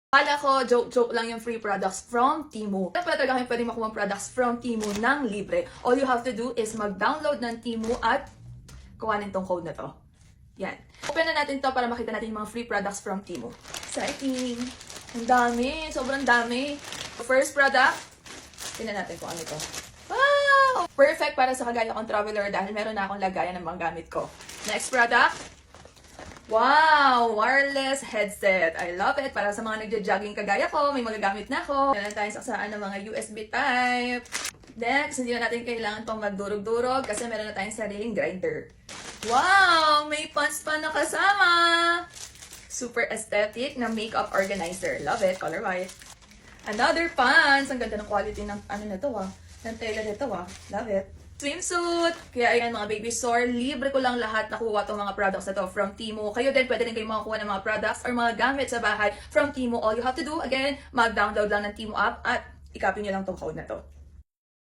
Akala ko, joke lang yung free products from Temu. Kaya pala talaga kayo pwede makuha products from Temu ng libre. All you have to do is mag-download ng Temu at kuhanin tong code na to. Yan. Open na natin to para makita natin yung mga free products from Temu. Exciting! Ang dami! Sobrang dami! First product, tingnan natin kung ano ito. Wow! Perfect para sa kagaya kong traveler dahil meron na akong lagayan ng mga gamit ko. Next product, wow! Wireless headset. I love it. Para sa mga nagja-jogging kagaya ko, may magagamit na ako. Meron tayong saksaan ng mga USB type. Next, hindi na natin kailangan pang magdurog-durog kasi meron na tayong sariling grinder. Wow! May pants pa na kasama! Super aesthetic na makeup organizer. Love it. Color white. Another pants. Ang ganda ng quality ng ano na to ng tela nito Love it. Swimsuit! Kaya ayan mga baby store, libre ko lang lahat nakuha itong mga products na to from Temu. Kayo din, pwede rin kayo makakuha ng mga products or mga gamit sa bahay from Temu. All you have to do, again, mag-download lang ng Temu app at i-copy nyo lang itong code na to.